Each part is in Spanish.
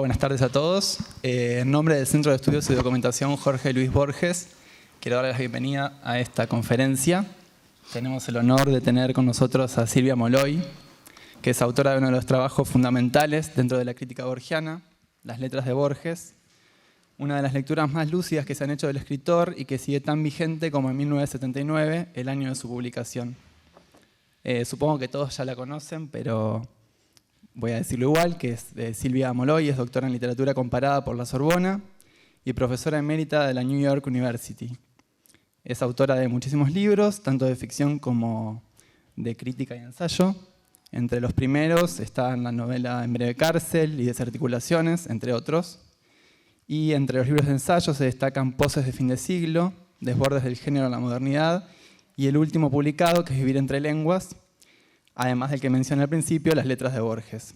buenas tardes a todos. En nombre del Centro de Estudios y Documentación Jorge Luis Borges, quiero darles la bienvenida a esta conferencia. Tenemos el honor de tener con nosotros a Silvia Molloy, que es autora de uno de los trabajos fundamentales dentro de la crítica borgiana, Las letras de Borges, una de las lecturas más lúcidas que se han hecho del escritor y que sigue tan vigente como en 1979, el año de su publicación. Supongo que todos ya la conocen, pero voy a decirlo igual, que es Silvia Molloy, es doctora en literatura comparada por la Sorbona y profesora emérita de la New York University. Es autora de muchísimos libros, tanto de ficción como de crítica y ensayo. Entre los primeros están la novela En breve cárcel y Desarticulaciones, entre otros. Y entre los libros de ensayo se destacan Poses de fin de siglo, Desbordes del género en la modernidad y el último publicado, que es Vivir entre lenguas, además del que mencioné al principio, Las letras de Borges.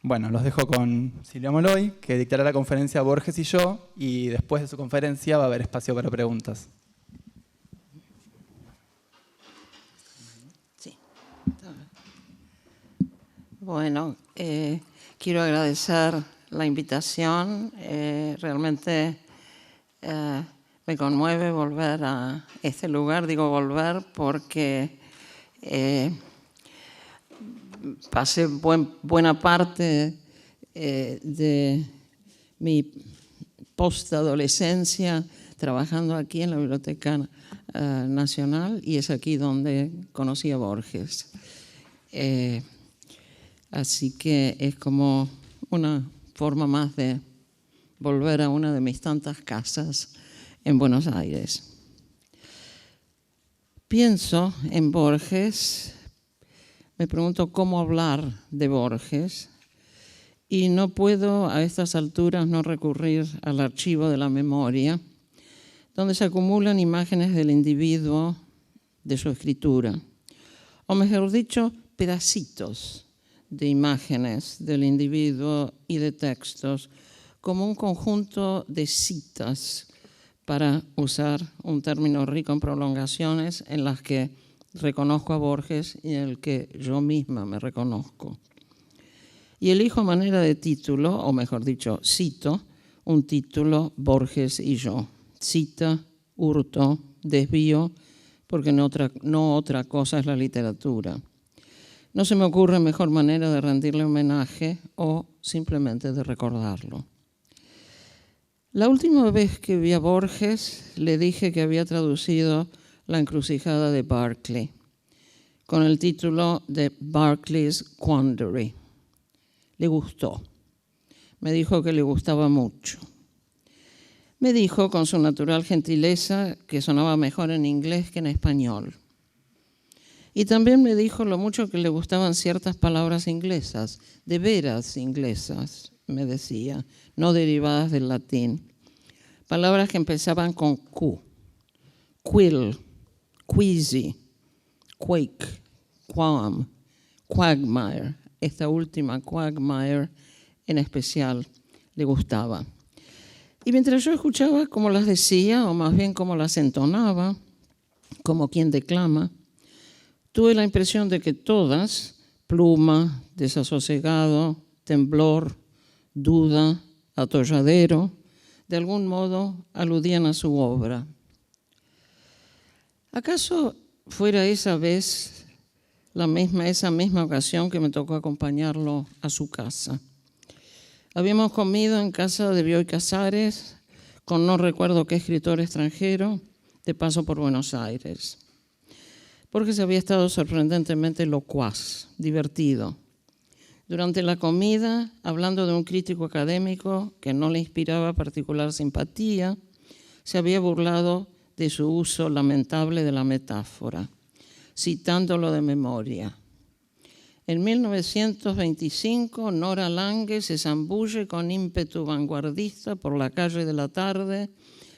Bueno, los dejo con Silvia Molloy, que dictará la conferencia Borges y yo, y después de su conferencia va a haber espacio para preguntas. Sí. Bueno, quiero agradecer la invitación. Realmente me conmueve volver a este lugar. Digo volver porque pasé buena parte de mi postadolescencia trabajando aquí en la Biblioteca Nacional, y es aquí donde conocí a Borges. Así que es como una forma más de volver a una de mis tantas casas en Buenos Aires. Pienso en Borges, me pregunto cómo hablar de Borges, y no puedo a estas alturas no recurrir al archivo de la memoria, donde se acumulan imágenes del individuo, de su escritura, o mejor dicho, pedacitos de imágenes del individuo y de textos, como un conjunto de citas, para usar un término rico en prolongaciones, en las que reconozco a Borges y en el que yo misma me reconozco. Y elijo a manera de título, o mejor dicho, cito, un título: Borges y yo. Cita, hurto, desvío, porque no otra cosa es la literatura. No se me ocurre mejor manera de rendirle homenaje o simplemente de recordarlo. La última vez que vi a Borges le dije que había traducido La encrucijada de Berkeley con el título de Berkeley's Quandary. Le gustó. Me dijo que le gustaba mucho. Me dijo con su natural gentileza que sonaba mejor en inglés que en español. Y también me dijo lo mucho que le gustaban ciertas palabras inglesas, de veras inglesas, me decía, no derivadas del latín. Palabras que empezaban con Q. Quill, queasy, quake, qualm, quagmire. Esta última, quagmire, en especial, le gustaba. Y mientras yo escuchaba cómo las decía, o más bien cómo las entonaba, como quien declama, tuve la impresión de que todas, pluma, desasosegado, temblor, duda, atolladero, de algún modo aludían a su obra. ¿Acaso fuera esa vez esa misma ocasión que me tocó acompañarlo a su casa? Habíamos comido en casa de Bioy Casares, con no recuerdo qué escritor extranjero, de paso por Buenos Aires. Borges había estado sorprendentemente locuaz, divertido. Durante la comida, hablando de un crítico académico que no le inspiraba particular simpatía, se había burlado de su uso lamentable de la metáfora, citándolo de memoria. En 1925, Nora Lange se zambulle con ímpetu vanguardista por la calle de la tarde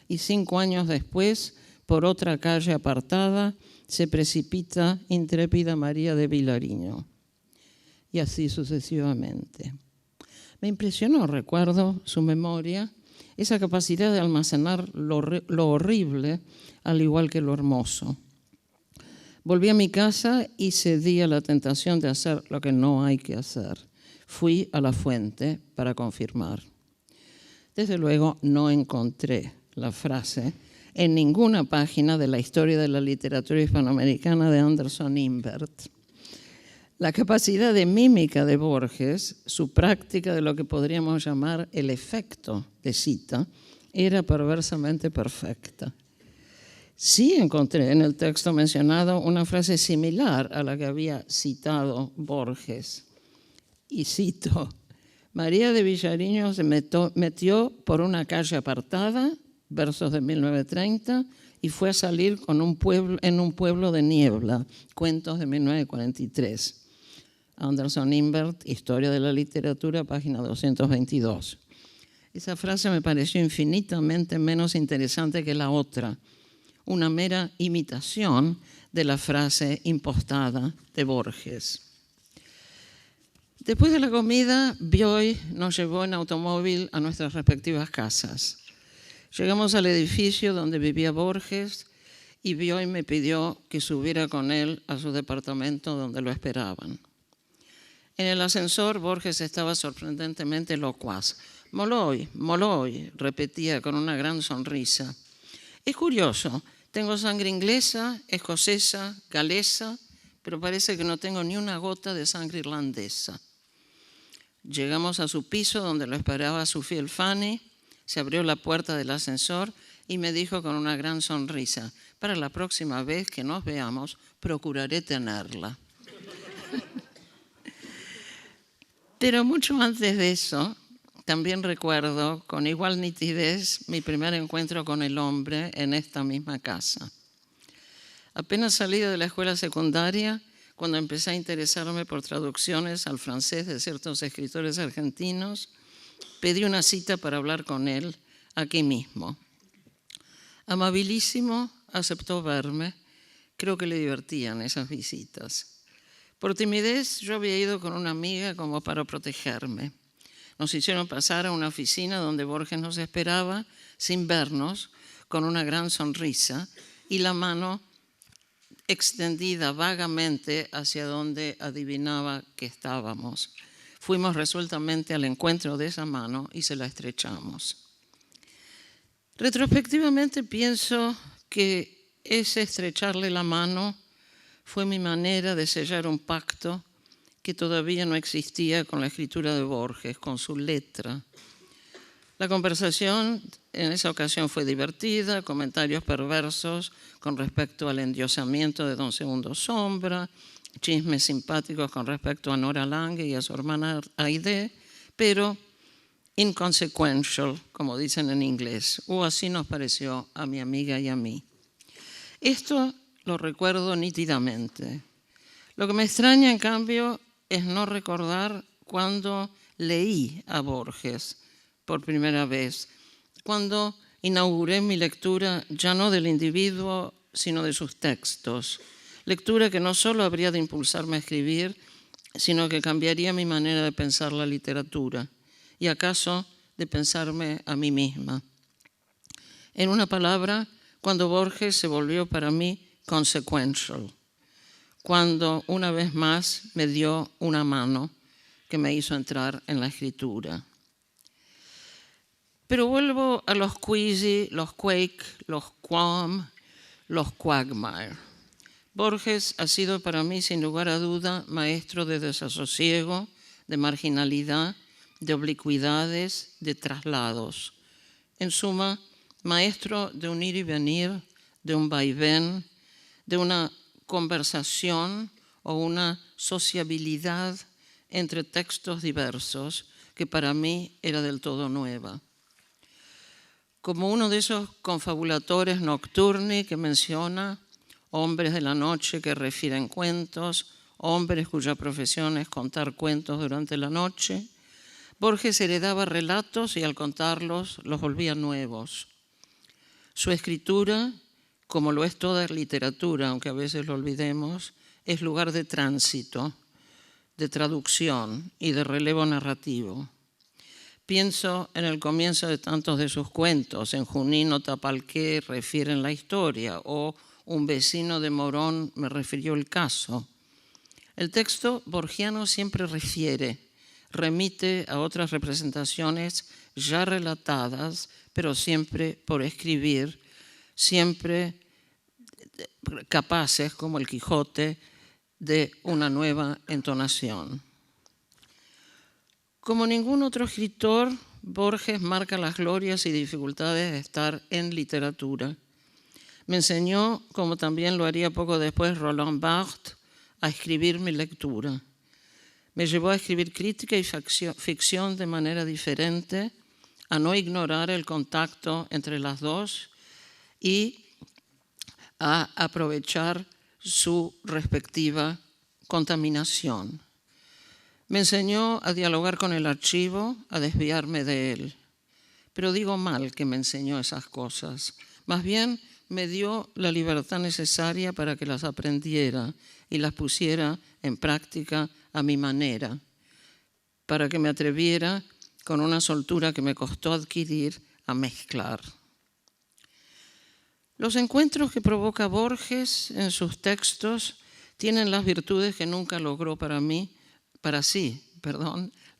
y 5 años después, por otra calle apartada, se precipita intrépida María de Vilariño. Y así sucesivamente. Me impresionó, recuerdo, su memoria, esa capacidad de almacenar lo horrible, al igual que lo hermoso. Volví a mi casa y cedí a la tentación de hacer lo que no hay que hacer. Fui a la fuente para confirmar. Desde luego no encontré la frase en ninguna página de la historia de la literatura hispanoamericana de Anderson Imbert. La capacidad de mímica de Borges, su práctica de lo que podríamos llamar el efecto de cita, era perversamente perfecta. Sí encontré en el texto mencionado una frase similar a la que había citado Borges. Y cito: María de Villariño se metió por una calle apartada, versos de 1930, y fue a salir en un pueblo de niebla, cuentos de 1943. Anderson Imbert, Historia de la Literatura, página 222. Esa frase me pareció infinitamente menos interesante que la otra, una mera imitación de la frase impostada de Borges. Después de la comida, Bioy nos llevó en automóvil a nuestras respectivas casas. Llegamos al edificio donde vivía Borges y Bioy me pidió que subiera con él a su departamento donde lo esperaban. En el ascensor, Borges estaba sorprendentemente locuaz. Molloy, Molloy, repetía con una gran sonrisa. Es curioso, tengo sangre inglesa, escocesa, galesa, pero parece que no tengo ni una gota de sangre irlandesa. Llegamos a su piso donde lo esperaba su fiel Fanny, se abrió la puerta del ascensor y me dijo con una gran sonrisa: para la próxima vez que nos veamos, procuraré tenerla. Pero mucho antes de eso, también recuerdo con igual nitidez mi primer encuentro con el hombre en esta misma casa. Apenas salido de la escuela secundaria, cuando empecé a interesarme por traducciones al francés de ciertos escritores argentinos, pedí una cita para hablar con él aquí mismo. Amabilísimo, aceptó verme. Creo que le divertían esas visitas. Por timidez, yo había ido con una amiga como para protegerme. Nos hicieron pasar a una oficina donde Borges nos esperaba, sin vernos, con una gran sonrisa y la mano extendida vagamente hacia donde adivinaba que estábamos. Fuimos resueltamente al encuentro de esa mano y se la estrechamos. Retrospectivamente pienso que ese estrecharle la mano fue mi manera de sellar un pacto que todavía no existía con la escritura de Borges, con su letra. La conversación en esa ocasión fue divertida, comentarios perversos con respecto al endiosamiento de Don Segundo Sombra, chismes simpáticos con respecto a Nora Lange y a su hermana Aide, pero inconsequential, como dicen en inglés, o así nos pareció a mi amiga y a mí. Esto lo recuerdo nítidamente. Lo que me extraña, en cambio, es no recordar cuando leí a Borges por primera vez, cuando inauguré mi lectura ya no del individuo, sino de sus textos. Lectura que no solo habría de impulsarme a escribir, sino que cambiaría mi manera de pensar la literatura y acaso de pensarme a mí misma. En una palabra, cuando Borges se volvió para mí consequential, cuando una vez más me dio una mano que me hizo entrar en la escritura. Pero vuelvo a los Queasy, los Quake, los Quam, los Quagmire. Borges ha sido para mí, sin lugar a duda, maestro de desasosiego, de marginalidad, de oblicuidades, de traslados. En suma, maestro de un ir y venir, de un vaivén, de una conversación o una sociabilidad entre textos diversos que para mí era del todo nueva. Como uno de esos confabulatores nocturni que menciona, hombres de la noche que refieren cuentos, hombres cuya profesión es contar cuentos durante la noche, Borges heredaba relatos y al contarlos los volvía nuevos. Su escritura, como lo es toda literatura, aunque a veces lo olvidemos, es lugar de tránsito, de traducción y de relevo narrativo. Pienso en el comienzo de tantos de sus cuentos, en Junín o Tapalqué refieren la historia, o un vecino de Morón me refirió el caso. El texto borgiano siempre refiere remite a otras representaciones ya relatadas, pero siempre por escribir, siempre capaces, como el Quijote, de una nueva entonación. Como ningún otro escritor, Borges marca las glorias y dificultades de estar en literatura. Me enseñó, como también lo haría poco después Roland Barthes, a escribir mi lectura. Me llevó a escribir crítica y ficción de manera diferente, a no ignorar el contacto entre las dos y a aprovechar su respectiva contaminación. Me enseñó a dialogar con el archivo, a desviarme de él. Pero digo mal que me enseñó esas cosas. Más bien me dio la libertad necesaria para que las aprendiera y las pusiera en práctica a mi manera, para que me atreviera, con una soltura que me costó adquirir, a mezclar. Los encuentros que provoca Borges en sus textos tienen las virtudes que nunca logró para sí,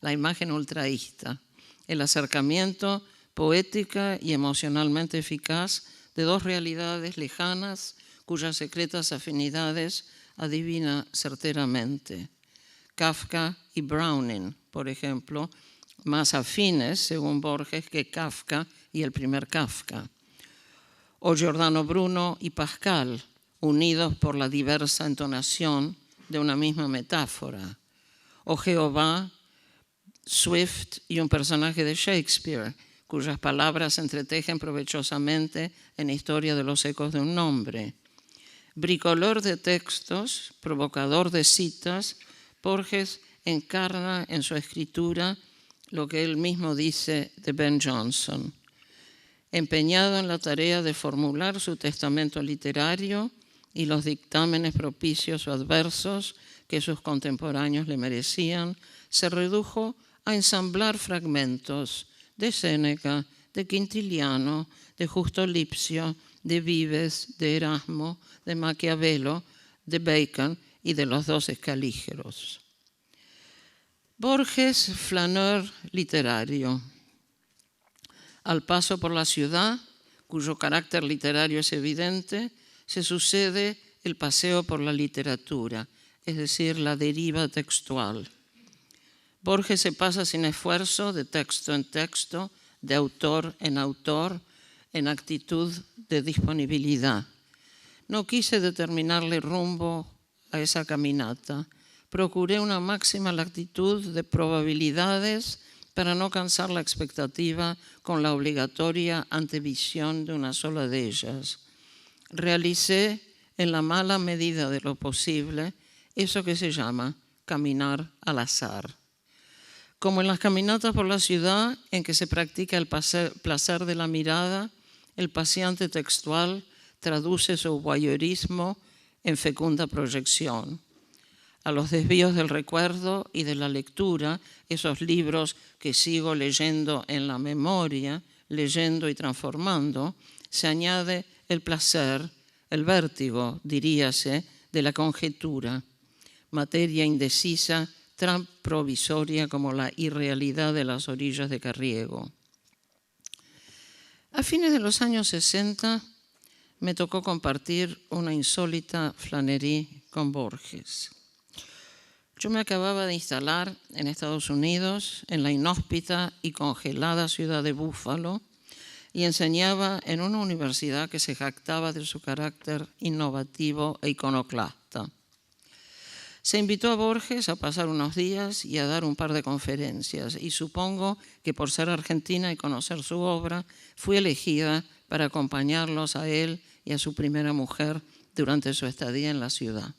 la imagen ultraísta, el acercamiento poética y emocionalmente eficaz de dos realidades lejanas cuyas secretas afinidades adivina certeramente. Kafka y Browning, por ejemplo, más afines, según Borges, que Kafka y el primer Kafka. O Giordano Bruno y Pascal, unidos por la diversa entonación de una misma metáfora. O Jehová, Swift y un personaje de Shakespeare, cuyas palabras se entretejen provechosamente en Historia de los ecos de un nombre. Bricolor de textos, provocador de citas, Borges encarna en su escritura lo que él mismo dice de Ben Jonson. Empeñado en la tarea de formular su testamento literario y los dictámenes propicios o adversos que sus contemporáneos le merecían, se redujo a ensamblar fragmentos de Séneca, de Quintiliano, de Justo Lipsio, de Vives, de Erasmo, de Maquiavelo, de Bacon y de los 12 escalígeros. Borges, flaneur literario. Al paso por la ciudad, cuyo carácter literario es evidente, se sucede el paseo por la literatura, es decir, la deriva textual. Borges se pasa sin esfuerzo de texto en texto, de autor, en actitud de disponibilidad. No quise determinarle rumbo a esa caminata. Procuré una máxima latitud de probabilidades para no cansar la expectativa con la obligatoria antevisión de una sola de ellas. Realicé, en la mala medida de lo posible, eso que se llama caminar al azar. Como en las caminatas por la ciudad, en que se practica el placer de la mirada, el paseante textual traduce su voyeurismo en fecunda proyección. A los desvíos del recuerdo y de la lectura, esos libros que sigo leyendo en la memoria, leyendo y transformando, se añade el placer, el vértigo, diríase, de la conjetura, materia indecisa, tan provisoria como la irrealidad de las orillas de Carriego. A fines de los años 60 me tocó compartir una insólita flanerie con Borges. Yo me acababa de instalar en Estados Unidos, en la inhóspita y congelada ciudad de Búfalo, y enseñaba en una universidad que se jactaba de su carácter innovativo e iconoclasta. Se invitó a Borges a pasar unos días y a dar un par de conferencias, y supongo que por ser argentina y conocer su obra, fui elegida para acompañarlos a él y a su primera mujer durante su estadía en la ciudad.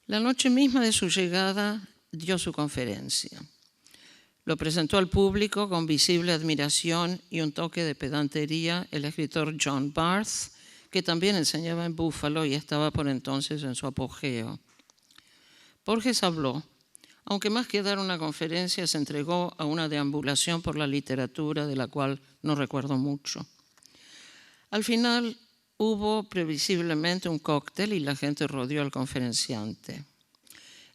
La noche misma de su llegada dio su conferencia. Lo presentó al público con visible admiración y un toque de pedantería el escritor John Barth, que también enseñaba en Búfalo y estaba por entonces en su apogeo. Borges habló, aunque más que dar una conferencia se entregó a una deambulación por la literatura de la cual no recuerdo mucho. Al final hubo previsiblemente un cóctel y la gente rodeó al conferenciante.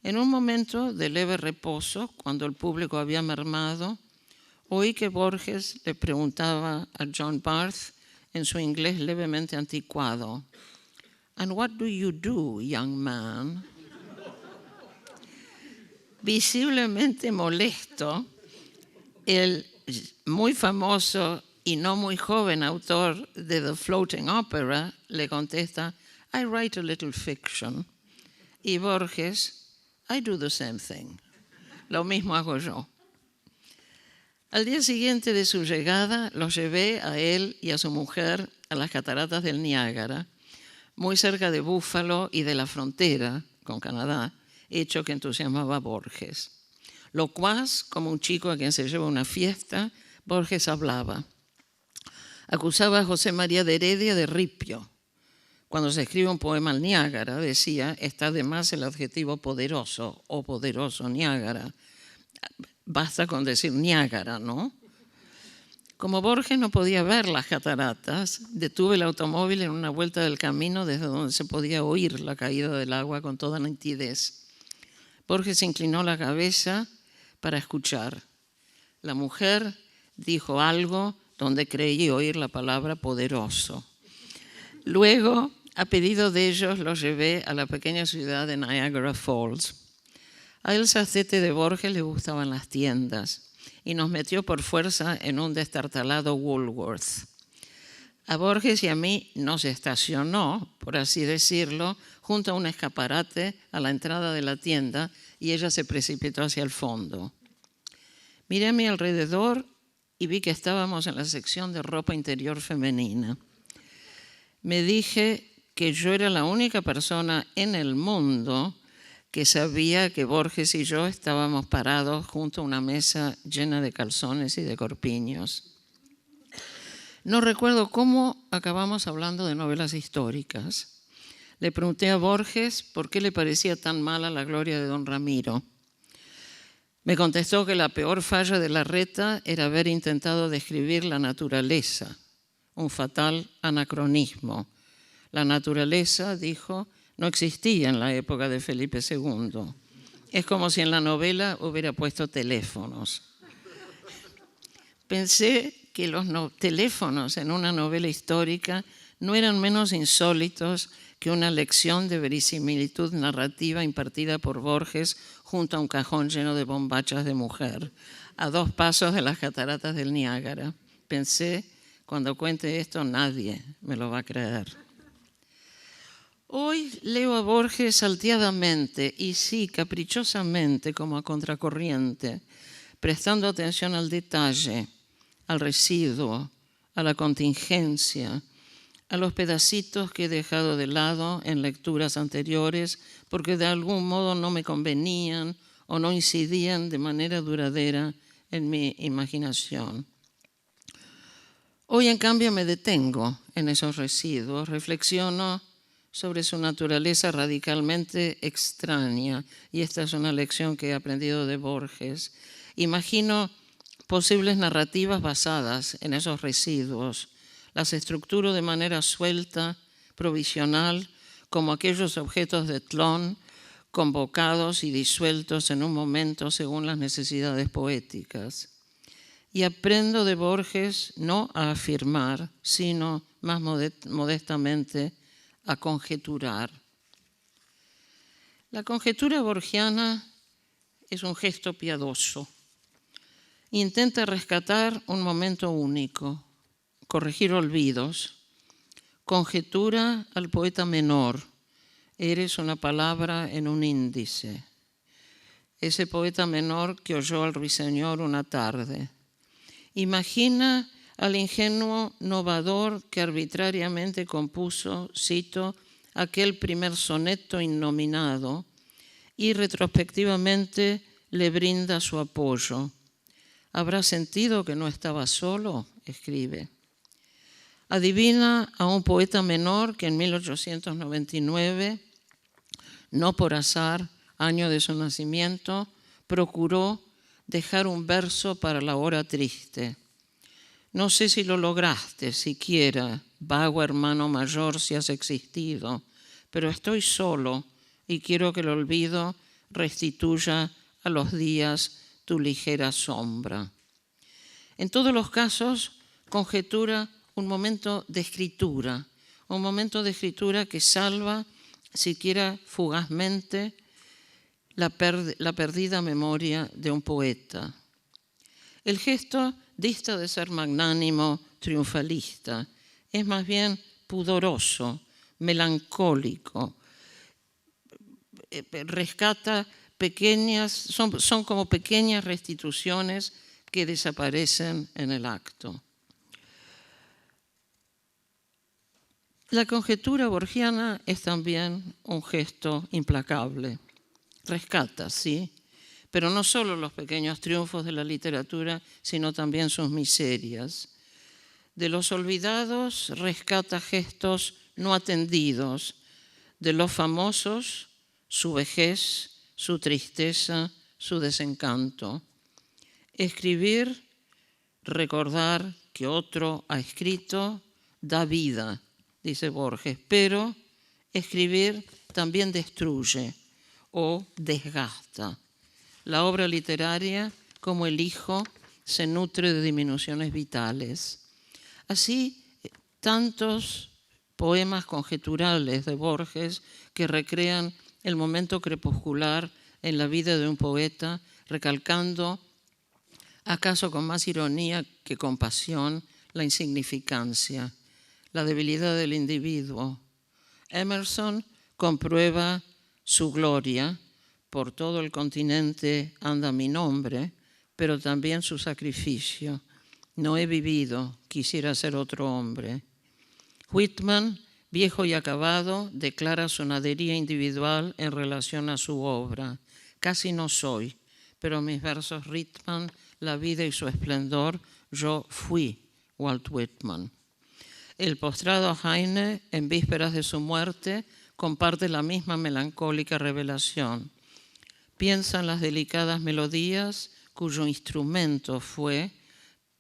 En un momento de leve reposo, cuando el público había mermado, oí que Borges le preguntaba a John Barth en su inglés levemente anticuado, "And what do you do, young man?" Visiblemente molesto, el muy famoso y no muy joven autor de The Floating Opera le contesta, "I write a little fiction." Y Borges, "I do the same thing." Lo mismo hago yo. Al día siguiente de su llegada, los llevé a él y a su mujer a las cataratas del Niágara, muy cerca de Buffalo y de la frontera con Canadá, hecho que entusiasmaba a Borges. Locuaz, como un chico a quien se lleva a una fiesta, Borges hablaba. Acusaba a José María de Heredia de ripio. Cuando se escribe un poema al Niágara, decía, está de más el adjetivo poderoso o poderoso Niágara. Basta con decir Niágara, ¿no? Como Borges no podía ver las cataratas, detuve el automóvil en una vuelta del camino desde donde se podía oír la caída del agua con toda nitidez. Borges inclinó la cabeza para escuchar. La mujer dijo algo donde creí oír la palabra poderoso. Luego, a pedido de ellos, los llevé a la pequeña ciudad de Niagara Falls. A El Sacete de Borges le gustaban las tiendas y nos metió por fuerza en un destartalado Woolworth. A Borges y a mí nos estacionó, por así decirlo, junto a un escaparate a la entrada de la tienda y ella se precipitó hacia el fondo. Miré a mi alrededor y vi que estábamos en la sección de ropa interior femenina. Me dije que yo era la única persona en el mundo que sabía que Borges y yo estábamos parados junto a una mesa llena de calzones y de corpiños. No recuerdo cómo acabamos hablando de novelas históricas. Le pregunté a Borges por qué le parecía tan mala La Gloria de Don Ramiro. Me contestó que la peor falla de Larreta era haber intentado describir la naturaleza, un fatal anacronismo. La naturaleza, dijo, no existía en la época de Felipe II. Es como si en la novela hubiera puesto teléfonos. Pensé que los teléfonos en una novela histórica no eran menos insólitos que una lección de verisimilitud narrativa impartida por Borges junto a un cajón lleno de bombachas de mujer, a 2 pasos de las cataratas del Niágara. Pensé, cuando cuente esto nadie me lo va a creer. Hoy leo a Borges salteadamente y sí, caprichosamente, como a contracorriente, prestando atención al detalle, al residuo, a la contingencia, a los pedacitos que he dejado de lado en lecturas anteriores porque de algún modo no me convenían o no incidían de manera duradera en mi imaginación. Hoy, en cambio, me detengo en esos residuos, reflexiono sobre su naturaleza radicalmente extraña, y esta es una lección que he aprendido de Borges. Imagino posibles narrativas basadas en esos residuos, las estructuro de manera suelta, provisional, como aquellos objetos de Tlön, convocados y disueltos en un momento según las necesidades poéticas. Y aprendo de Borges no a afirmar, sino más modestamente a conjeturar. La conjetura borgiana es un gesto piadoso. Intenta rescatar un momento único, corregir olvidos. Conjetura al poeta menor. Eres una palabra en un índice. Ese poeta menor que oyó al ruiseñor una tarde. Imagina al ingenuo novador que arbitrariamente compuso, cito, aquel primer soneto innominado y retrospectivamente le brinda su apoyo. ¿Habrá sentido que no estaba solo?, escribe. Adivina a un poeta menor que en 1899, no por azar, año de su nacimiento, procuró dejar un verso para la hora triste. No sé si lo lograste siquiera, vago hermano mayor si has existido, pero estoy solo y quiero que el olvido restituya a los días tu ligera sombra. En todos los casos, conjetura un momento de escritura que salva, siquiera fugazmente, la perdida memoria de un poeta. El gesto dista de ser magnánimo, triunfalista, es más bien pudoroso, melancólico. Rescata son como pequeñas restituciones que desaparecen en el acto. La conjetura borgiana es también un gesto implacable. Rescata, sí, pero no solo los pequeños triunfos de la literatura, sino también sus miserias. De los olvidados rescata gestos no atendidos, de los famosos su vejez, su tristeza, su desencanto. Escribir, recordar que otro ha escrito, da vida, dice Borges, pero escribir también destruye o desgasta. La obra literaria, como el hijo, se nutre de diminuciones vitales. Así, tantos poemas conjeturales de Borges que recrean el momento crepuscular en la vida de un poeta, recalcando, acaso con más ironía que compasión, la insignificancia, la debilidad del individuo. Emerson comprueba su gloria, por todo el continente anda mi nombre, pero también su sacrificio. No he vivido, quisiera ser otro hombre. Whitman, viejo y acabado, declara su nadería individual en relación a su obra. Casi no soy, pero mis versos ritman la vida y su esplendor. Yo fui Walt Whitman. El postrado Heine, en vísperas de su muerte, comparte la misma melancólica revelación. Piensa en las delicadas melodías cuyo instrumento fue,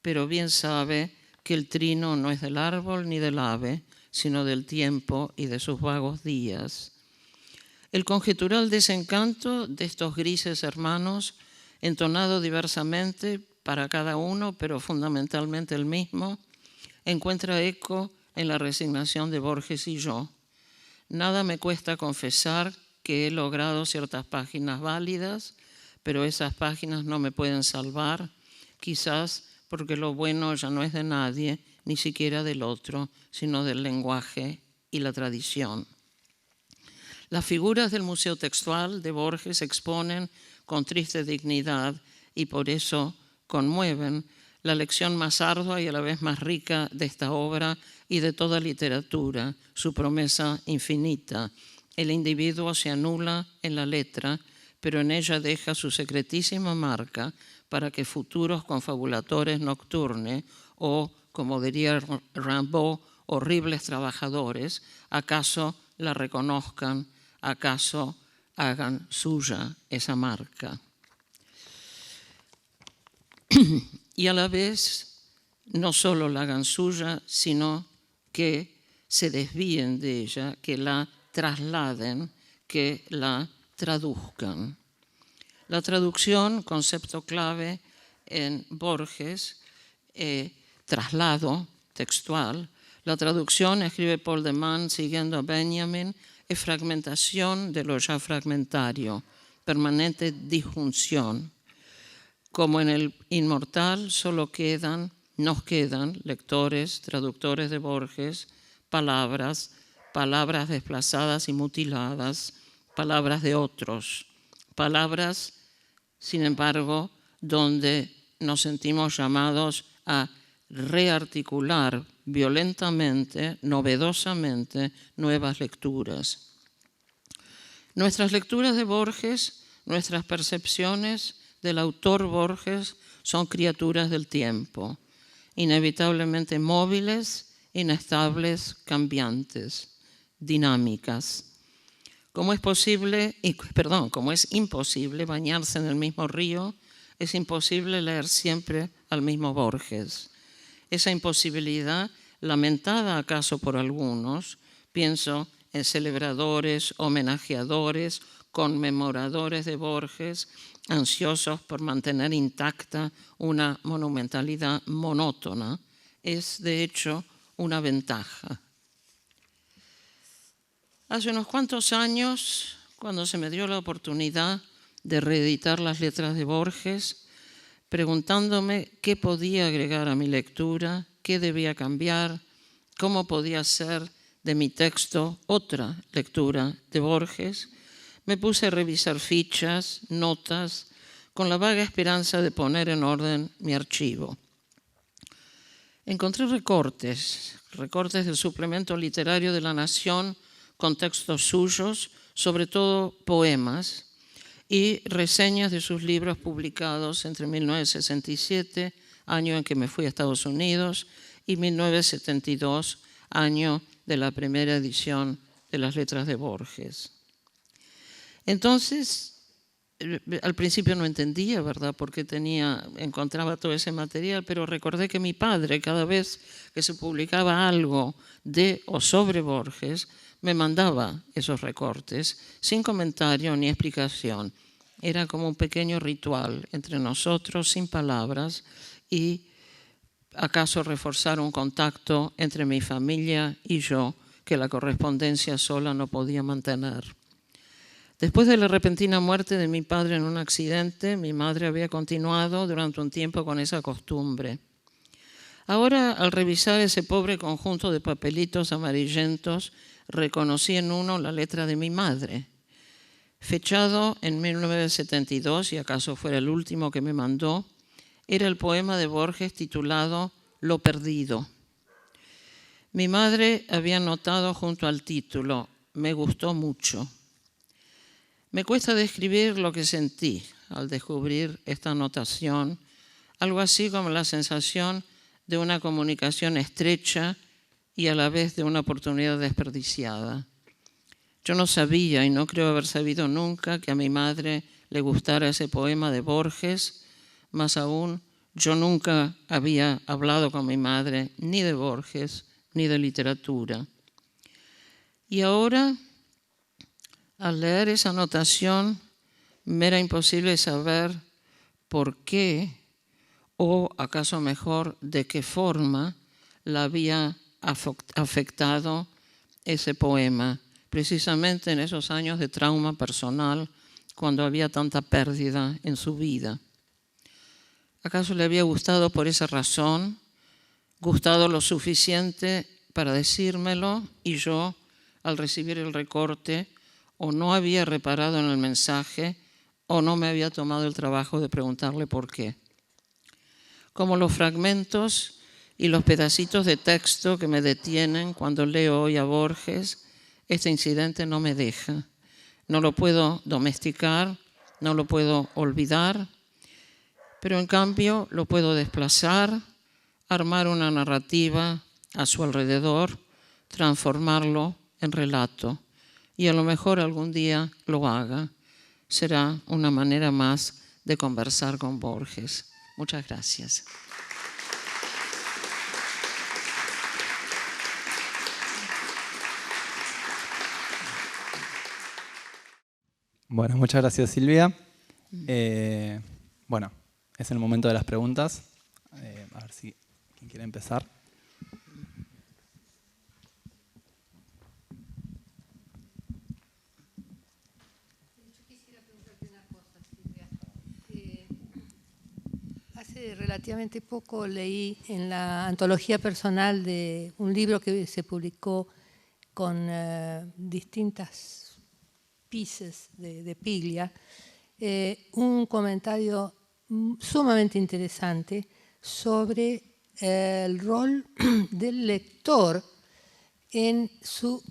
pero bien sabe que el trino no es del árbol ni del ave, sino del tiempo y de sus vagos días. El conjetural desencanto de estos grises hermanos, entonado diversamente para cada uno, pero fundamentalmente el mismo, encuentra eco en la resignación de Borges y yo. Nada me cuesta confesar que he logrado ciertas páginas válidas, pero esas páginas no me pueden salvar, quizás porque lo bueno ya no es de nadie, ni siquiera del otro, sino del lenguaje y la tradición. Las figuras del Museo Textual de Borges exponen con triste dignidad y por eso conmueven la lección más ardua y a la vez más rica de esta obra y de toda literatura, su promesa infinita. El individuo se anula en la letra, pero en ella deja su secretísima marca para que futuros confabuladores nocturnes o, como diría Rimbaud, horribles trabajadores, acaso la reconozcan, acaso hagan suya esa marca. Y a la vez, no solo la hagan suya, sino que se desvíen de ella, que la trasladen, que la traduzcan. La traducción, concepto clave en Borges, traslado textual. La traducción, escribe Paul de Man siguiendo a Benjamin, es fragmentación de lo ya fragmentario, permanente disjunción. Como en el Inmortal solo nos quedan lectores, traductores de Borges, palabras desplazadas y mutiladas, palabras de otros, palabras, sin embargo, donde nos sentimos llamados a rearticular violentamente, novedosamente, nuevas lecturas. Nuestras lecturas de Borges, nuestras percepciones del autor Borges son criaturas del tiempo, inevitablemente móviles, inestables, cambiantes, dinámicas. Como es imposible bañarse en el mismo río, es imposible leer siempre al mismo Borges. Esa imposibilidad, lamentada acaso por algunos, pienso en celebradores, homenajeadores, conmemoradores de Borges, ansiosos por mantener intacta una monumentalidad monótona, es de hecho una ventaja. Hace unos cuantos años, cuando se me dio la oportunidad de reeditar las letras de Borges, preguntándome qué podía agregar a mi lectura, qué debía cambiar, cómo podía hacer de mi texto otra lectura de Borges, me puse a revisar fichas, notas, con la vaga esperanza de poner en orden mi archivo. Encontré recortes del suplemento literario de La Nación con textos suyos, sobre todo poemas, y reseñas de sus libros publicados entre 1967, año en que me fui a Estados Unidos, y 1972, año de la primera edición de las letras de Borges. Entonces, al principio no entendía, ¿verdad?, por qué encontraba todo ese material, pero recordé que mi padre, cada vez que se publicaba algo de o sobre Borges, me mandaba esos recortes sin comentario ni explicación. Era como un pequeño ritual entre nosotros, sin palabras, y acaso reforzar un contacto entre mi familia y yo, que la correspondencia sola no podía mantener. Después de la repentina muerte de mi padre en un accidente, mi madre había continuado durante un tiempo con esa costumbre. Ahora, al revisar ese pobre conjunto de papelitos amarillentos, reconocí en uno la letra de mi madre, fechado en 1972, y acaso fuera el último que me mandó. Era el poema de Borges titulado Lo perdido. Mi madre había notado junto al título, me gustó mucho. Me cuesta describir lo que sentí al descubrir esta anotación, algo así como la sensación de una comunicación estrecha y a la vez de una oportunidad desperdiciada. Yo no sabía, y no creo haber sabido nunca, que a mi madre le gustara ese poema de Borges. Más aún, yo nunca había hablado con mi madre ni de Borges ni de literatura. Y ahora, al leer esa anotación, me era imposible saber por qué, o acaso mejor, de qué forma la había afectado ese poema, precisamente en esos años de trauma personal, cuando había tanta pérdida en su vida. ¿Acaso le había gustado por esa razón, gustado lo suficiente para decírmelo, y yo, al recibir el recorte, o no había reparado en el mensaje, o no me había tomado el trabajo de preguntarle por qué? Como los fragmentos y los pedacitos de texto que me detienen cuando leo hoy a Borges, este incidente no me deja. No lo puedo domesticar, no lo puedo olvidar, pero en cambio lo puedo desplazar, armar una narrativa a su alrededor, transformarlo en relato, y a lo mejor algún día lo haga. Será una manera más de conversar con Borges. Muchas gracias. Bueno, muchas gracias, Silvia. Bueno, es el momento de las preguntas. A ver si quién quiere empezar. Yo quisiera preguntarte una cosa, Silvia. Hace relativamente poco leí en la antología personal de un libro que se publicó con distintas pieces de Piglia, un comentario sumamente interesante sobre el rol del lector en su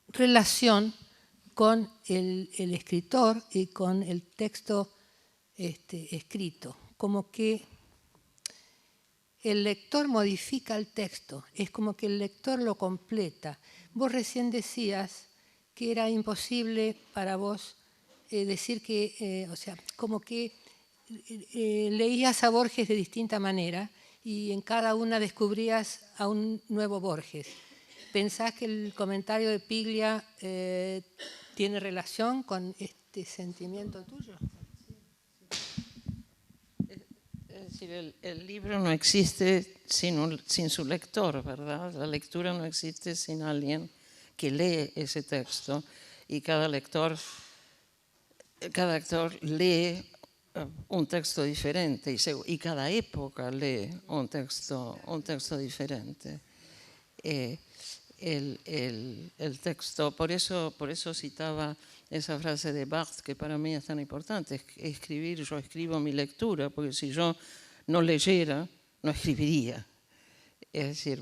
relación con el escritor y con el texto escrito, como que el lector modifica el texto, es como que el lector lo completa. Vos recién decías que era imposible para vos decir que, o sea, como que leías a Borges de distinta manera y en cada una descubrías a un nuevo Borges. ¿Pensás que el comentario de Piglia ¿Tiene relación con este sentimiento tuyo? Es decir, el libro no existe sin su lector, ¿verdad? La lectura no existe sin alguien que lee ese texto, y cada lector lee un texto diferente, y cada época lee un texto diferente. El texto, por eso citaba esa frase de Barthes, que para mí es tan importante: yo escribo mi lectura, porque si yo no leyera, no escribiría. Es decir,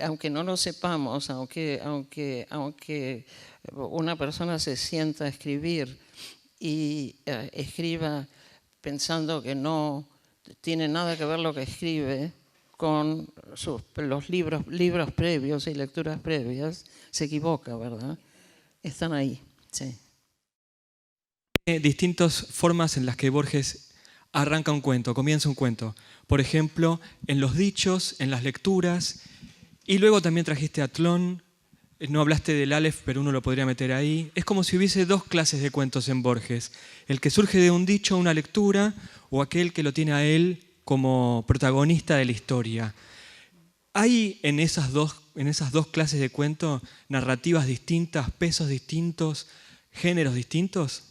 aunque no lo sepamos, aunque una persona se sienta a escribir y escriba pensando que no tiene nada que ver lo que escribe con los libros previos y lecturas previas, se equivoca, ¿verdad? Están ahí, sí. Distintas formas en las que Borges arranca un cuento, comienza un cuento. Por ejemplo, en los dichos, en las lecturas, y luego también trajiste a Tlön. No hablaste del Aleph, pero uno lo podría meter ahí. Es como si hubiese dos clases de cuentos en Borges: el que surge de un dicho, una lectura, o aquel que lo tiene a él como protagonista de la historia. ¿Hay en esas dos clases de cuento narrativas distintas, pesos distintos, géneros distintos?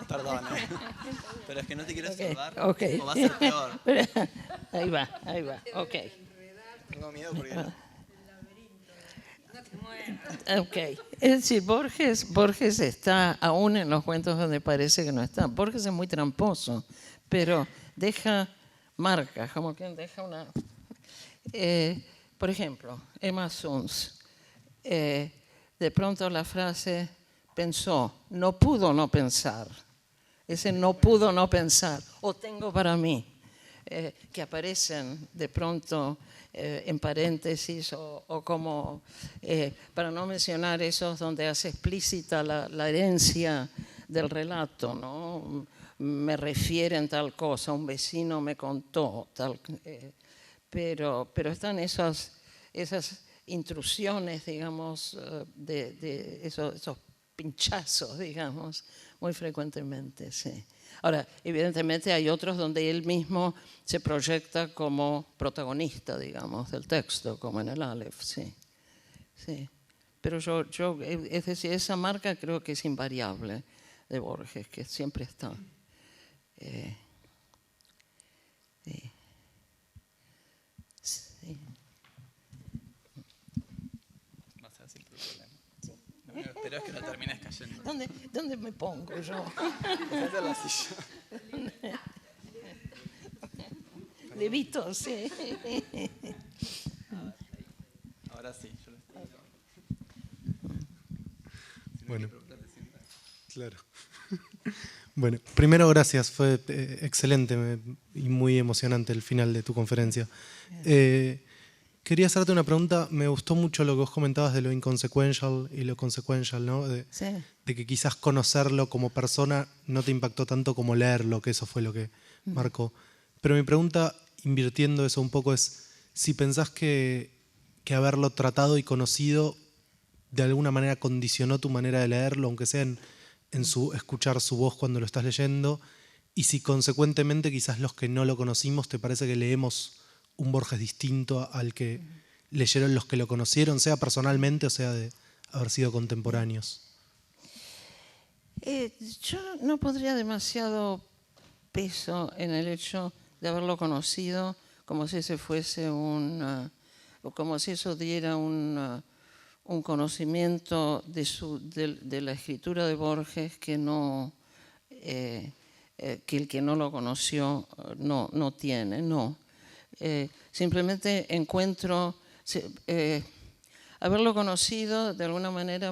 Perdón, pero es que no te quiero salvar, okay. o va a ser peor. Ahí va, ok. Tengo miedo porque... Ok, es decir, Borges está aún en los cuentos donde parece que no está. Borges es muy tramposo, pero deja marcas, como quien deja una... por ejemplo, Emma Suns, de pronto la frase pensó, no pudo no pensar. Ese no pudo no pensar, o tengo para mí, que aparecen de pronto en paréntesis, o como, para no mencionar esos donde hace explícita la herencia del relato, ¿no? Me refieren tal cosa, un vecino me contó, tal, pero están esas intrusiones, digamos, de esos pinchazos, digamos, muy frecuentemente, sí. Ahora, evidentemente hay otros donde él mismo se proyecta como protagonista, digamos, del texto, como en el Aleph, sí. Sí. Pero es decir, esa marca creo que es invariable de Borges, que siempre está. Sí. Sí. Vas a decir tu problema. No, espero es que no termines cayendo. ¿Dónde me pongo yo? Dejate la silla. Levito, sí. Ahora sí, yo lo estoy. Bueno, claro. Bueno, primero gracias, fue excelente y muy emocionante el final de tu conferencia. Quería hacerte una pregunta. Me gustó mucho lo que vos comentabas de lo inconsequential y lo consequential, ¿no? Sí. De que quizás conocerlo como persona no te impactó tanto como leerlo, que eso fue lo que marcó. Pero mi pregunta, invirtiendo eso un poco, es si pensás que haberlo tratado y conocido de alguna manera condicionó tu manera de leerlo, aunque sea en escuchar su voz cuando lo estás leyendo, y si consecuentemente quizás los que no lo conocimos, ¿te parece que leemos un Borges distinto al que leyeron los que lo conocieron, sea personalmente o sea de haber sido contemporáneos? Yo no pondría demasiado peso en el hecho de haberlo conocido, como si ese fuese o como si eso diera un conocimiento de la escritura de Borges que el que no lo conoció no tiene, no. Simplemente encuentro, haberlo conocido de alguna manera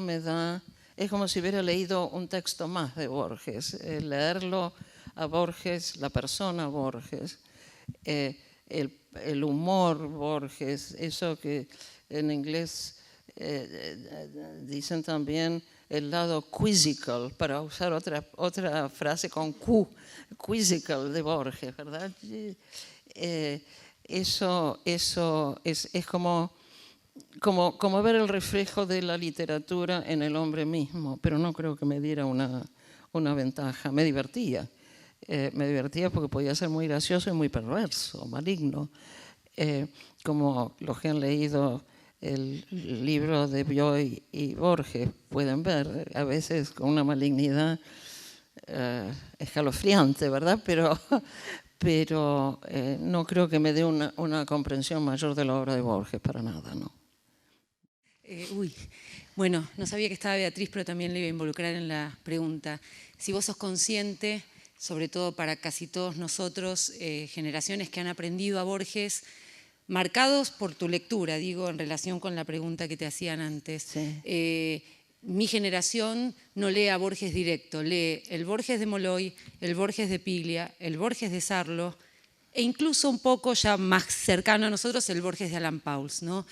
es como si hubiera leído un texto más de Borges. Leerlo a Borges, la persona Borges, el humor Borges, eso que en inglés dicen también el lado quizzical, para usar otra frase con Q, quizzical de Borges, ¿verdad? eso es como ver el reflejo de la literatura en el hombre mismo, pero no creo que me diera una ventaja. Me divertía porque podía ser muy gracioso y muy perverso, maligno. Como los que han leído el libro de Bioy y Borges pueden ver, a veces con una malignidad escalofriante, ¿verdad? Pero no creo que me dé una comprensión mayor de la obra de Borges, para nada, ¿no? Bueno, no sabía que estaba Beatriz, pero también le iba a involucrar en la pregunta. Si vos sos consciente, sobre todo para casi todos nosotros, generaciones que han aprendido a Borges, marcados por tu lectura, digo, en relación con la pregunta que te hacían antes. Sí. Mi generación no lee a Borges directo, lee el Borges de Molloy, el Borges de Piglia, el Borges de Sarlo, e incluso un poco ya más cercano a nosotros el Borges de Alan Pauls, ¿no?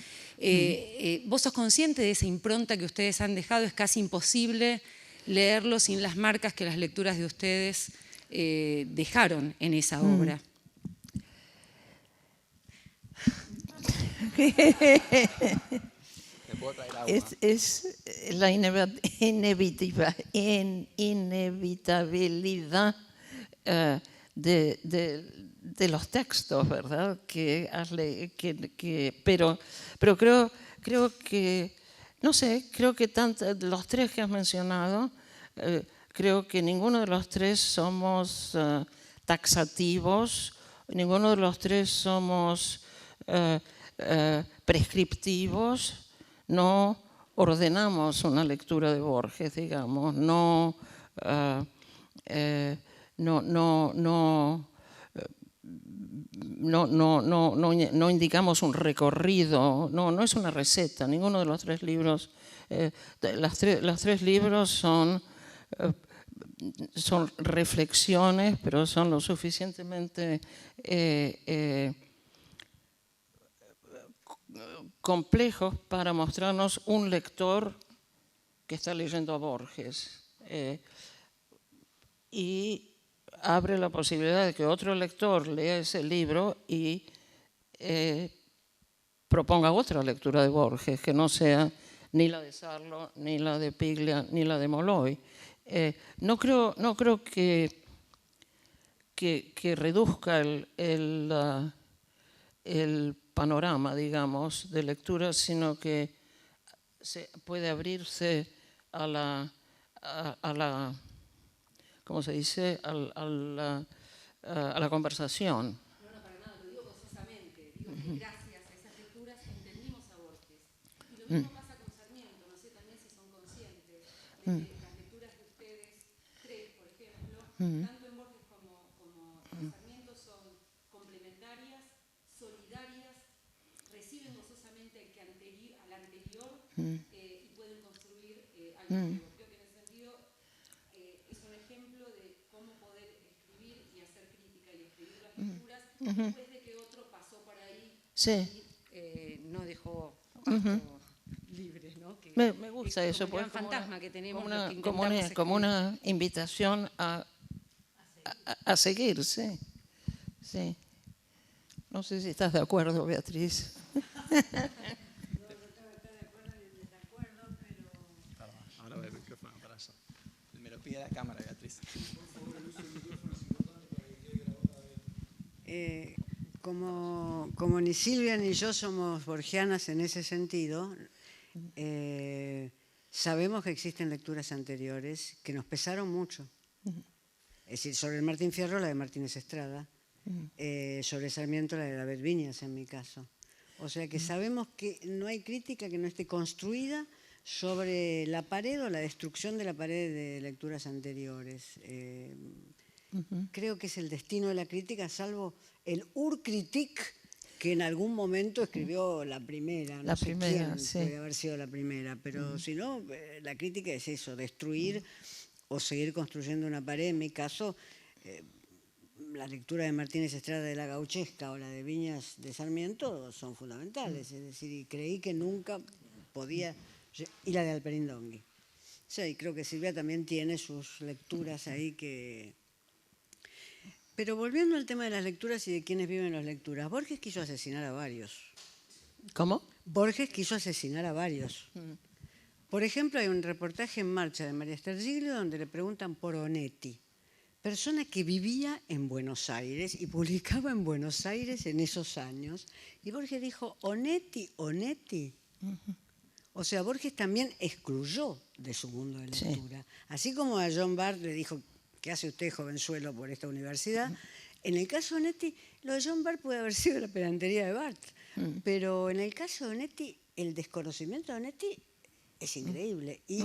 ¿Vos sos consciente de esa impronta que ustedes han dejado? Es casi imposible leerlo sin las marcas que las lecturas de ustedes dejaron en esa obra. Es la inevitabilidad de los textos, ¿verdad? Pero creo que, no sé, creo que los tres que has mencionado, creo que ninguno de los tres somos taxativos, ninguno de los tres somos prescriptivos, no ordenamos una lectura de Borges, digamos, no indicamos un recorrido, no es una receta. Ninguno de los tres libros, los tres libros son reflexiones, pero son lo suficientemente complejos para mostrarnos un lector que está leyendo a Borges y abre la posibilidad de que otro lector lea ese libro y proponga otra lectura de Borges, que no sea ni la de Sarlo, ni la de Piglia, ni la de Molloy. No creo que reduzca el panorama, digamos, de lectura, sino que puede abrirse a la ¿cómo se dice? A la conversación. No, para nada, lo digo gozosamente. Digo que gracias a esas lecturas entendimos a Borges. Y lo mismo pasa con Sarmiento, no sé también si son conscientes de que las lecturas de ustedes tres, por ejemplo, tanto en Borges como en Sarmiento son complementarias, solidarias, reciben gozosamente al anterior y pueden construir algo nuevo. Creo que en ese sentido es un ejemplo de cómo poder escribir y hacer crítica y escribir las lecturas después de que otro pasó por ahí y no dejó pasto libre, ¿no? Me gusta eso, pues, como fantasma que tenemos como una invitación a seguir, sí. No sé si estás de acuerdo, Beatriz. Ahora voy al micrófono para allá. Me lo pide la cámara, Beatriz. Como ni Silvia ni yo somos borgianas en ese sentido, sabemos que existen lecturas anteriores que nos pesaron mucho. Es decir, sobre el Martín Fierro, la de Martínez Estrada, sobre Sarmiento, la de David Viñas, en mi caso. O sea que sabemos que no hay crítica que no esté construida sobre la pared o la destrucción de la pared de lecturas anteriores. Creo que es el destino de la crítica, salvo el Urkritik, que en algún momento escribió la primera. No sé quién puede haber sido la primera, pero si no, la crítica es eso, destruir o seguir construyendo una pared. En mi caso, la lectura de Martínez Estrada de la Gauchesca o la de Viñas de Sarmiento son fundamentales. Es decir, y creí que nunca podía... Y la de Alperindongui. Sí, creo que Silvia también tiene sus lecturas ahí que Pero volviendo al tema de las lecturas y de quienes viven las lecturas, Borges quiso asesinar a varios. ¿Cómo? Borges quiso asesinar a varios. Por ejemplo, hay un reportaje en Marcha de María Esther Giglio donde le preguntan por Onetti, persona que vivía en Buenos Aires y publicaba en Buenos Aires en esos años. Y Borges dijo, Onetti. O sea, Borges también excluyó de su mundo de lectura. Sí. Así como a John Bart le dijo, ¿qué hace usted, jovenzuelo, por esta universidad? En el caso de Onetti, lo de John Bart puede haber sido la pedantería de Bart. Pero en el caso de Onetti, el desconocimiento de Onetti es increíble. Y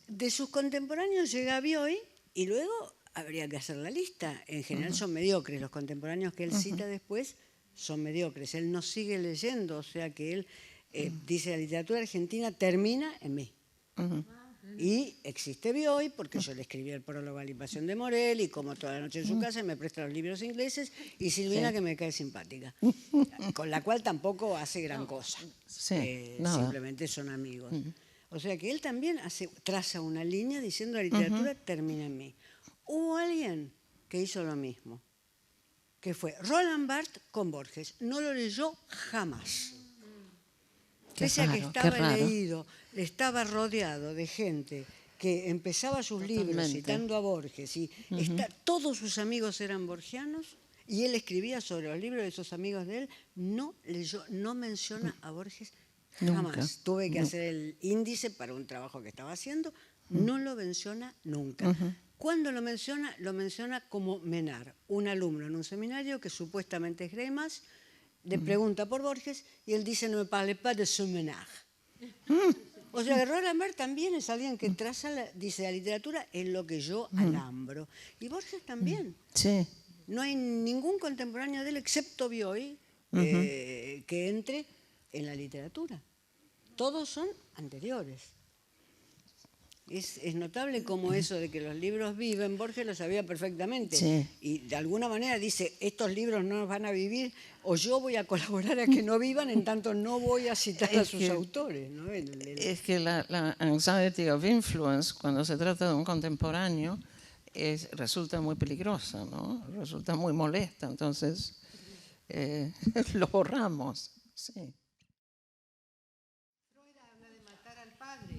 de sus contemporáneos llega Bioy y luego habría que hacer la lista. En general son mediocres. Los contemporáneos que él cita después son mediocres. Él no sigue leyendo, o sea que él dice la literatura argentina termina en mí. Y existe Bioy, porque yo le escribí el prólogo a la invasión de Morel y como toda la noche en su casa me presta los libros ingleses y Silvina que me cae simpática, con la cual tampoco hace gran cosa. Simplemente son amigos. O sea que él también traza una línea diciendo la literatura termina en mí. Hubo alguien que hizo lo mismo, que fue Roland Barthes con Borges. No lo leyó jamás. Pese a que estaba leído, estaba rodeado de gente que empezaba sus libros citando a Borges y todos sus amigos eran borgianos y él escribía sobre los libros de esos amigos de él, no leyó, no menciona a Borges jamás. Nunca. Tuve que hacer el índice para un trabajo que estaba haciendo, no lo menciona nunca. Cuando lo menciona como Menard, un alumno en un seminario que supuestamente es Greimas, le pregunta por Borges y él dice, no me parle pas de ce Menard. O sea, Roland Barthes también es alguien que traza, dice, la literatura es lo que yo alambro. Y Borges también. Sí. No hay ningún contemporáneo de él, excepto Bioy, que entre en la literatura. Todos son anteriores. Es notable como eso de que los libros viven, Borges lo sabía perfectamente. Sí. Y de alguna manera dice, estos libros no van a vivir o yo voy a colaborar a que no vivan, en tanto no voy a citar a sus autores. ¿No? Es que la anxiety of influence, cuando se trata de un contemporáneo, resulta muy peligrosa, ¿no? Resulta muy molesta, entonces lo borramos. Sí. Freud habla de matar al padre,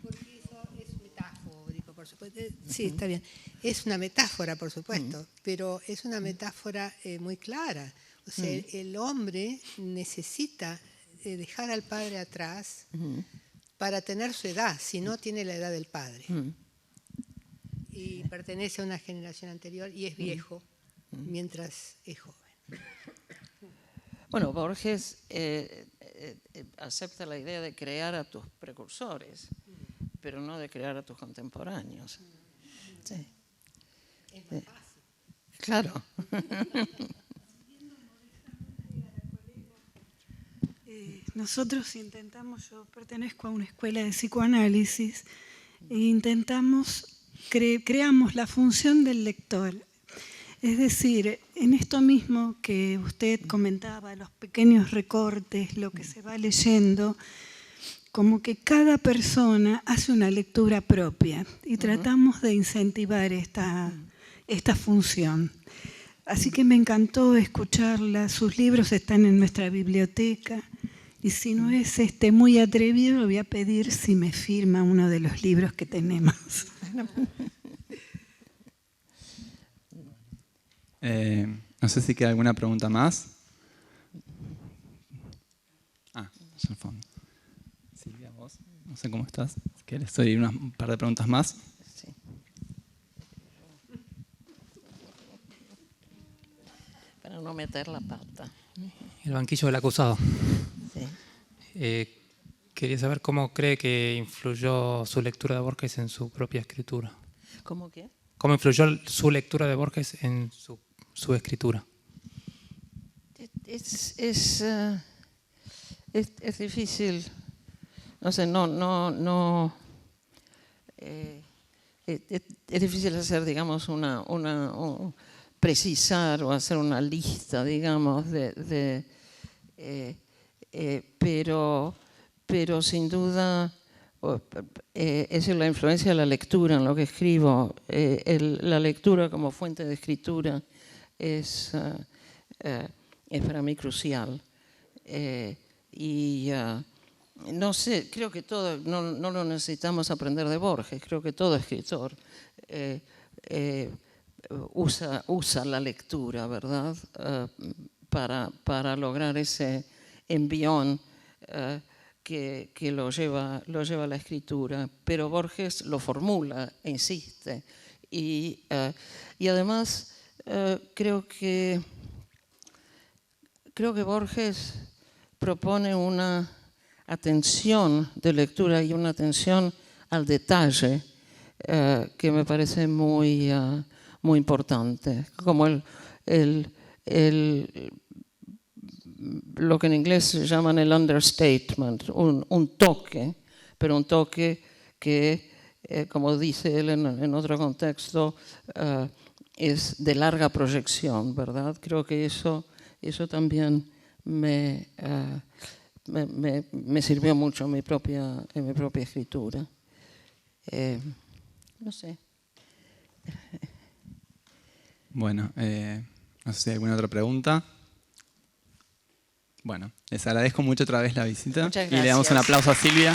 porque eso es metafórico, por supuesto. Sí, está bien. Es una metáfora, por supuesto, pero es una metáfora muy clara. O sea, el hombre necesita dejar al padre atrás para tener su edad, si no tiene la edad del padre. Y pertenece a una generación anterior y es viejo mientras es joven. Bueno, Borges acepta la idea de crear a tus precursores, pero no de crear a tus contemporáneos. Sí. Es más fácil. Claro. Nosotros intentamos, yo pertenezco a una escuela de psicoanálisis, e intentamos, creamos la función del lector. Es decir, en esto mismo que usted comentaba, los pequeños recortes, lo que se va leyendo, como que cada persona hace una lectura propia y tratamos de incentivar esta función. Así que me encantó escucharla, sus libros están en nuestra biblioteca y si no es muy atrevido, le voy a pedir si me firma uno de los libros que tenemos. No sé si queda alguna pregunta más. Allá al fondo. Silvia, vos. No sé cómo estás. Si querés, doy un par de preguntas más. Sí. Para no meter la pata. El banquillo del acusado. Sí. Quería saber cómo cree que influyó su lectura de Borges en su propia escritura. ¿Cómo qué? ¿Cómo influyó su lectura de Borges en su escritura? Es difícil, no sé, es difícil hacer, digamos, precisar o hacer una lista, digamos, pero sin duda es decir, la influencia de la lectura en lo que escribo. La lectura como fuente de escritura es para mí crucial. No sé, creo que no lo necesitamos aprender de Borges, creo que todo escritor usa la lectura, ¿verdad? Para lograr ese envión que lo lleva a la escritura. Pero Borges lo formula e insiste. Y además creo que Borges propone una atención de lectura y una atención al detalle que me parece muy importante. Como lo que en inglés llaman el understatement, un toque, pero un toque que, como dice él en otro contexto, es de larga proyección, ¿verdad? Creo que eso también me sirvió mucho en mi propia escritura. No sé. Bueno, no sé si hay alguna otra pregunta. Bueno, les agradezco mucho otra vez la visita. Muchas y le damos un gracias. aplauso a Silvia.